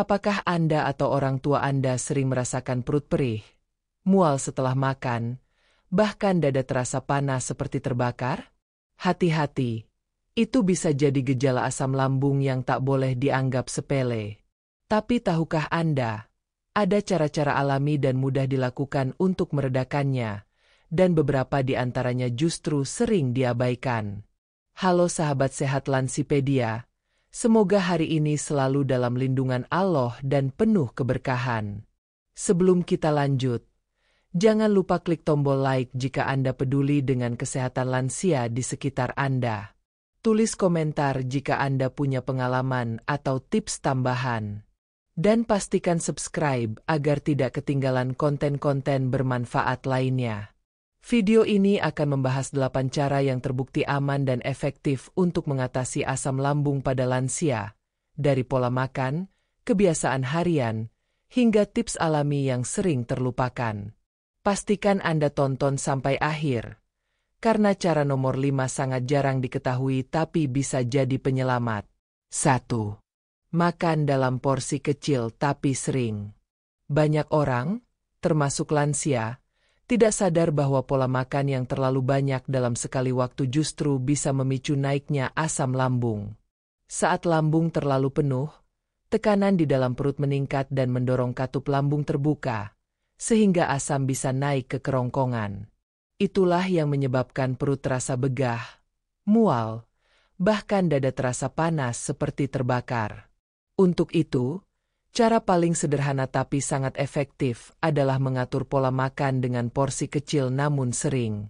Apakah Anda atau orang tua Anda sering merasakan perut perih, mual setelah makan, bahkan dada terasa panas seperti terbakar? Hati-hati, itu bisa jadi gejala asam lambung yang tak boleh dianggap sepele. Tapi tahukah Anda, ada cara-cara alami dan mudah dilakukan untuk meredakannya, dan beberapa di antaranya justru sering diabaikan. Halo sahabat sehat Lansipedia, semoga hari ini selalu dalam lindungan Allah dan penuh keberkahan. Sebelum kita lanjut, jangan lupa klik tombol like jika Anda peduli dengan kesehatan lansia di sekitar Anda. Tulis komentar jika Anda punya pengalaman atau tips tambahan. Dan pastikan subscribe agar tidak ketinggalan konten-konten bermanfaat lainnya. Video ini akan membahas 8 cara yang terbukti aman dan efektif untuk mengatasi asam lambung pada lansia, dari pola makan, kebiasaan harian, hingga tips alami yang sering terlupakan. Pastikan Anda tonton sampai akhir, karena cara nomor 5 sangat jarang diketahui tapi bisa jadi penyelamat. 1. Makan dalam porsi kecil tapi sering. Banyak orang, termasuk lansia, tidak sadar bahwa pola makan yang terlalu banyak dalam sekali waktu justru bisa memicu naiknya asam lambung. Saat lambung terlalu penuh, tekanan di dalam perut meningkat dan mendorong katup lambung terbuka, sehingga asam bisa naik ke kerongkongan. Itulah yang menyebabkan perut terasa begah, mual, bahkan dada terasa panas seperti terbakar. Untuk itu, cara paling sederhana tapi sangat efektif adalah mengatur pola makan dengan porsi kecil namun sering.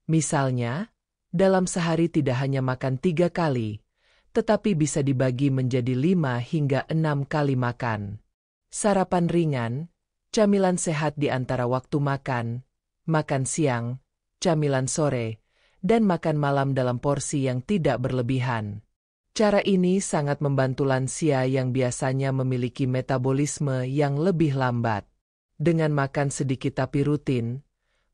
Misalnya, dalam sehari tidak hanya makan 3 kali, tetapi bisa dibagi menjadi 5 hingga 6 kali makan. Sarapan ringan, camilan sehat di antara waktu makan, makan siang, camilan sore, dan makan malam dalam porsi yang tidak berlebihan. Cara ini sangat membantu lansia yang biasanya memiliki metabolisme yang lebih lambat. Dengan makan sedikit tapi rutin,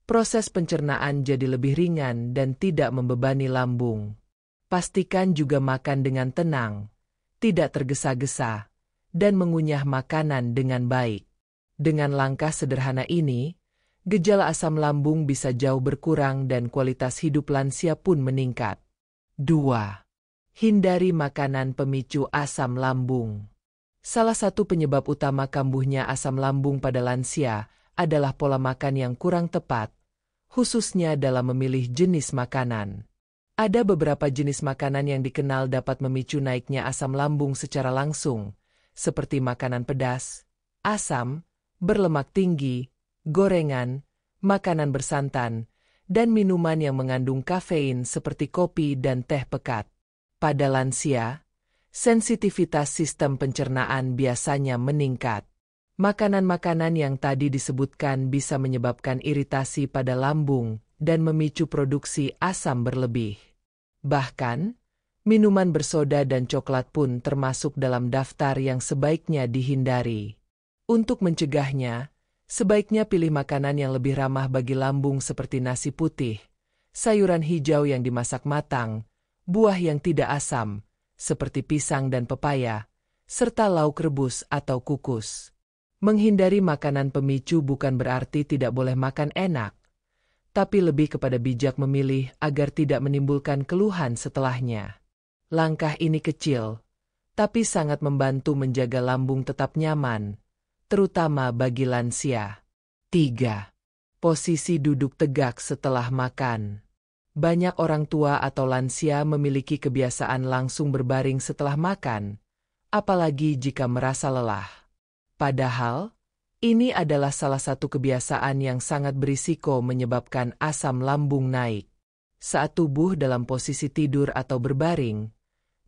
proses pencernaan jadi lebih ringan dan tidak membebani lambung. Pastikan juga makan dengan tenang, tidak tergesa-gesa, dan mengunyah makanan dengan baik. Dengan langkah sederhana ini, gejala asam lambung bisa jauh berkurang dan kualitas hidup lansia pun meningkat. 2. Hindari makanan pemicu asam lambung. Salah satu penyebab utama kambuhnya asam lambung pada lansia adalah pola makan yang kurang tepat, khususnya dalam memilih jenis makanan. Ada beberapa jenis makanan yang dikenal dapat memicu naiknya asam lambung secara langsung, seperti makanan pedas, asam, berlemak tinggi, gorengan, makanan bersantan, dan minuman yang mengandung kafein seperti kopi dan teh pekat. Pada lansia, sensitivitas sistem pencernaan biasanya meningkat. Makanan-makanan yang tadi disebutkan bisa menyebabkan iritasi pada lambung dan memicu produksi asam berlebih. Bahkan, minuman bersoda dan coklat pun termasuk dalam daftar yang sebaiknya dihindari. Untuk mencegahnya, sebaiknya pilih makanan yang lebih ramah bagi lambung seperti nasi putih, sayuran hijau yang dimasak matang, buah yang tidak asam, seperti pisang dan pepaya, serta lauk rebus atau kukus. Menghindari makanan pemicu bukan berarti tidak boleh makan enak, tapi lebih kepada bijak memilih agar tidak menimbulkan keluhan setelahnya. Langkah ini kecil, tapi sangat membantu menjaga lambung tetap nyaman, terutama bagi lansia. 3. Posisi duduk tegak setelah makan. Banyak orang tua atau lansia memiliki kebiasaan langsung berbaring setelah makan, apalagi jika merasa lelah. Padahal, ini adalah salah satu kebiasaan yang sangat berisiko menyebabkan asam lambung naik. Saat tubuh dalam posisi tidur atau berbaring,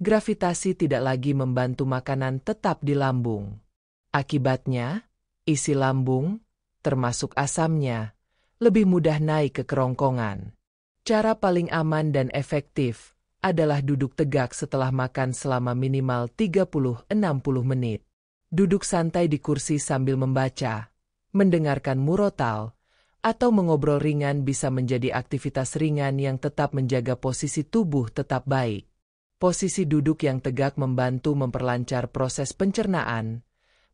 gravitasi tidak lagi membantu makanan tetap di lambung. Akibatnya, isi lambung, termasuk asamnya, lebih mudah naik ke kerongkongan. Cara paling aman dan efektif adalah duduk tegak setelah makan selama minimal 30-60 menit. Duduk santai di kursi sambil membaca, mendengarkan murotal, atau mengobrol ringan bisa menjadi aktivitas ringan yang tetap menjaga posisi tubuh tetap baik. Posisi duduk yang tegak membantu memperlancar proses pencernaan,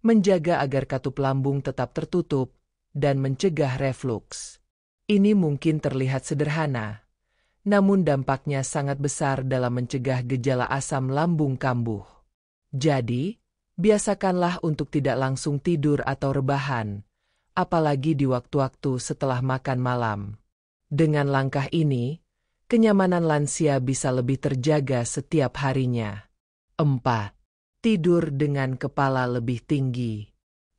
menjaga agar katup lambung tetap tertutup, dan mencegah refluks. Ini mungkin terlihat sederhana, namun dampaknya sangat besar dalam mencegah gejala asam lambung kambuh. Jadi, biasakanlah untuk tidak langsung tidur atau rebahan, apalagi di waktu-waktu setelah makan malam. Dengan langkah ini, kenyamanan lansia bisa lebih terjaga setiap harinya. 4. Tidur dengan kepala lebih tinggi.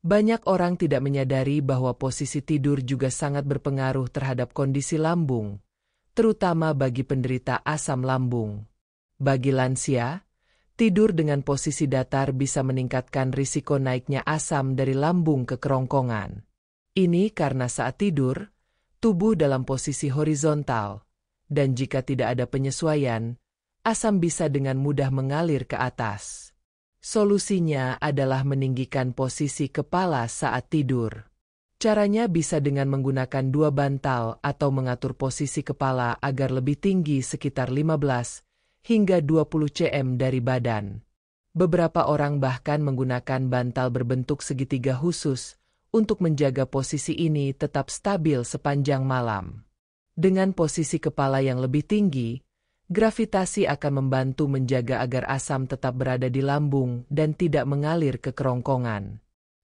Banyak orang tidak menyadari bahwa posisi tidur juga sangat berpengaruh terhadap kondisi lambung, terutama bagi penderita asam lambung. Bagi lansia, tidur dengan posisi datar bisa meningkatkan risiko naiknya asam dari lambung ke kerongkongan. Ini karena saat tidur, tubuh dalam posisi horizontal, dan jika tidak ada penyesuaian, asam bisa dengan mudah mengalir ke atas. Solusinya adalah meninggikan posisi kepala saat tidur. Caranya bisa dengan menggunakan dua bantal atau mengatur posisi kepala agar lebih tinggi sekitar 15 hingga 20 cm dari badan. Beberapa orang bahkan menggunakan bantal berbentuk segitiga khusus untuk menjaga posisi ini tetap stabil sepanjang malam. Dengan posisi kepala yang lebih tinggi, gravitasi akan membantu menjaga agar asam tetap berada di lambung dan tidak mengalir ke kerongkongan.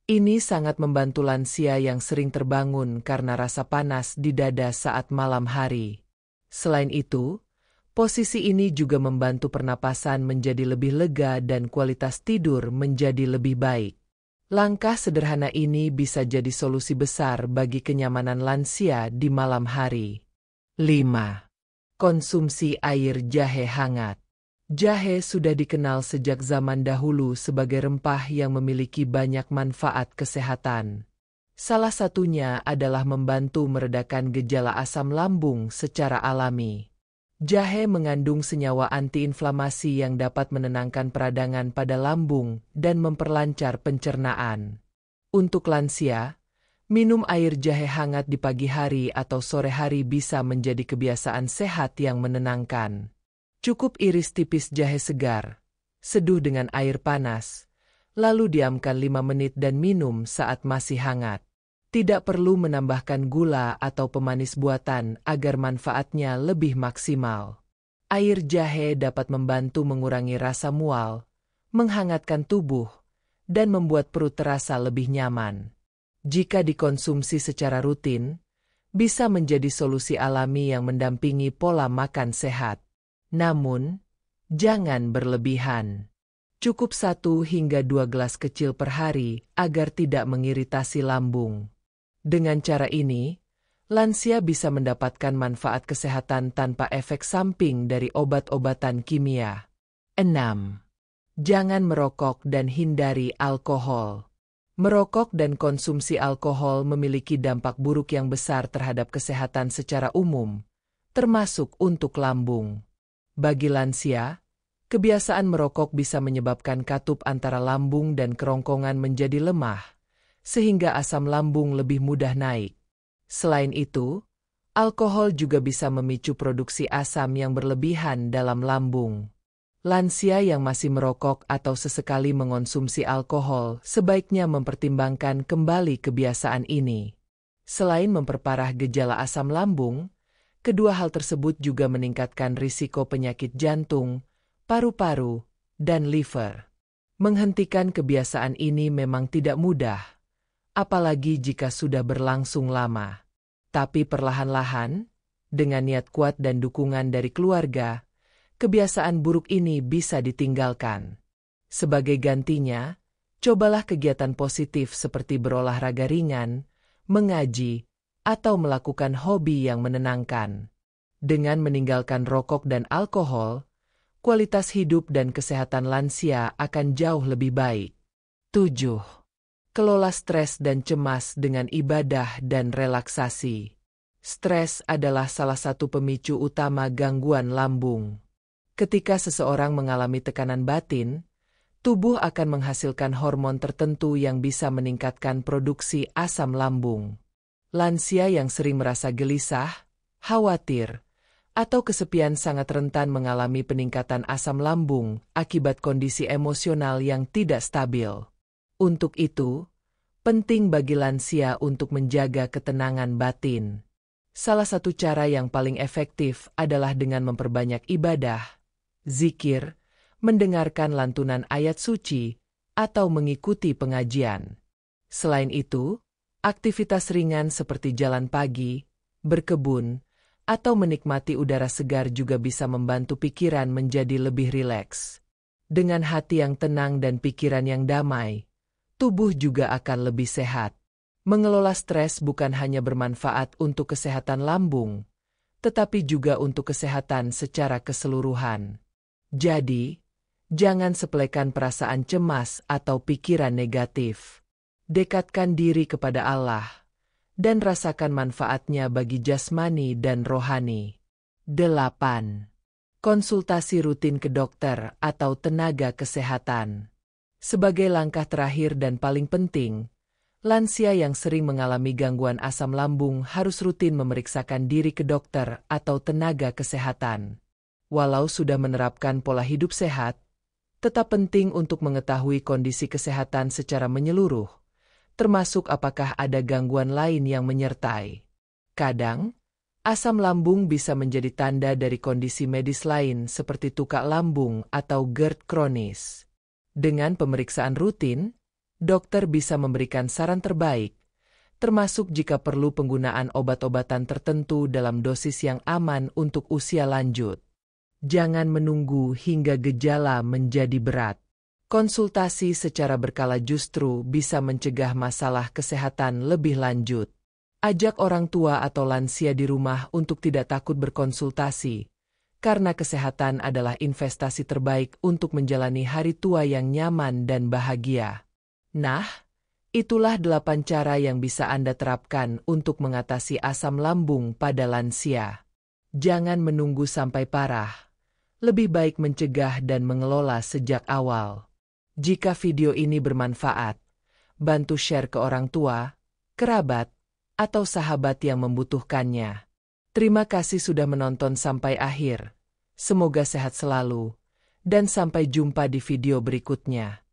Ini sangat membantu lansia yang sering terbangun karena rasa panas di dada saat malam hari. Selain itu, posisi ini juga membantu pernapasan menjadi lebih lega dan kualitas tidur menjadi lebih baik. Langkah sederhana ini bisa jadi solusi besar bagi kenyamanan lansia di malam hari. 5. Konsumsi air jahe hangat. Jahe sudah dikenal sejak zaman dahulu sebagai rempah yang memiliki banyak manfaat kesehatan. Salah satunya adalah membantu meredakan gejala asam lambung secara alami. Jahe mengandung senyawa antiinflamasi yang dapat menenangkan peradangan pada lambung dan memperlancar pencernaan. Untuk lansia, minum air jahe hangat di pagi hari atau sore hari bisa menjadi kebiasaan sehat yang menenangkan. Cukup iris tipis jahe segar, seduh dengan air panas, lalu diamkan 5 menit dan minum saat masih hangat. Tidak perlu menambahkan gula atau pemanis buatan agar manfaatnya lebih maksimal. Air jahe dapat membantu mengurangi rasa mual, menghangatkan tubuh, dan membuat perut terasa lebih nyaman. Jika dikonsumsi secara rutin, bisa menjadi solusi alami yang mendampingi pola makan sehat. Namun, jangan berlebihan. Cukup 1 hingga 2 gelas kecil per hari agar tidak mengiritasi lambung. Dengan cara ini, lansia bisa mendapatkan manfaat kesehatan tanpa efek samping dari obat-obatan kimia. 6. Jangan merokok dan hindari alkohol. Merokok dan konsumsi alkohol memiliki dampak buruk yang besar terhadap kesehatan secara umum, termasuk untuk lambung. Bagi lansia, kebiasaan merokok bisa menyebabkan katup antara lambung dan kerongkongan menjadi lemah, sehingga asam lambung lebih mudah naik. Selain itu, alkohol juga bisa memicu produksi asam yang berlebihan dalam lambung. Lansia yang masih merokok atau sesekali mengonsumsi alkohol sebaiknya mempertimbangkan kembali kebiasaan ini. Selain memperparah gejala asam lambung, kedua hal tersebut juga meningkatkan risiko penyakit jantung, paru-paru, dan liver. Menghentikan kebiasaan ini memang tidak mudah, apalagi jika sudah berlangsung lama. Tapi perlahan-lahan, dengan niat kuat dan dukungan dari keluarga, kebiasaan buruk ini bisa ditinggalkan. Sebagai gantinya, cobalah kegiatan positif seperti berolahraga ringan, mengaji, atau melakukan hobi yang menenangkan. Dengan meninggalkan rokok dan alkohol, kualitas hidup dan kesehatan lansia akan jauh lebih baik. 7. Kelola stres dan cemas dengan ibadah dan relaksasi. Stres adalah salah satu pemicu utama gangguan lambung. Ketika seseorang mengalami tekanan batin, tubuh akan menghasilkan hormon tertentu yang bisa meningkatkan produksi asam lambung. Lansia yang sering merasa gelisah, khawatir, atau kesepian sangat rentan mengalami peningkatan asam lambung akibat kondisi emosional yang tidak stabil. Untuk itu, penting bagi lansia untuk menjaga ketenangan batin. Salah satu cara yang paling efektif adalah dengan memperbanyak ibadah, zikir, mendengarkan lantunan ayat suci, atau mengikuti pengajian. Selain itu, aktivitas ringan seperti jalan pagi, berkebun, atau menikmati udara segar juga bisa membantu pikiran menjadi lebih rileks. Dengan hati yang tenang dan pikiran yang damai, tubuh juga akan lebih sehat. Mengelola stres bukan hanya bermanfaat untuk kesehatan lambung, tetapi juga untuk kesehatan secara keseluruhan. Jadi, jangan sepelekan perasaan cemas atau pikiran negatif. Dekatkan diri kepada Allah, dan rasakan manfaatnya bagi jasmani dan rohani. 8. Konsultasi rutin ke dokter atau tenaga kesehatan. Sebagai langkah terakhir dan paling penting, lansia yang sering mengalami gangguan asam lambung harus rutin memeriksakan diri ke dokter atau tenaga kesehatan. Walau sudah menerapkan pola hidup sehat, tetap penting untuk mengetahui kondisi kesehatan secara menyeluruh, termasuk apakah ada gangguan lain yang menyertai. Kadang, asam lambung bisa menjadi tanda dari kondisi medis lain seperti tukak lambung atau GERD kronis. Dengan pemeriksaan rutin, dokter bisa memberikan saran terbaik, termasuk jika perlu penggunaan obat-obatan tertentu dalam dosis yang aman untuk usia lanjut. Jangan menunggu hingga gejala menjadi berat. Konsultasi secara berkala justru bisa mencegah masalah kesehatan lebih lanjut. Ajak orang tua atau lansia di rumah untuk tidak takut berkonsultasi, karena kesehatan adalah investasi terbaik untuk menjalani hari tua yang nyaman dan bahagia. Nah, itulah 8 cara yang bisa Anda terapkan untuk mengatasi asam lambung pada lansia. Jangan menunggu sampai parah. Lebih baik mencegah dan mengelola sejak awal. Jika video ini bermanfaat, bantu share ke orang tua, kerabat, atau sahabat yang membutuhkannya. Terima kasih sudah menonton sampai akhir. Semoga sehat selalu, dan sampai jumpa di video berikutnya.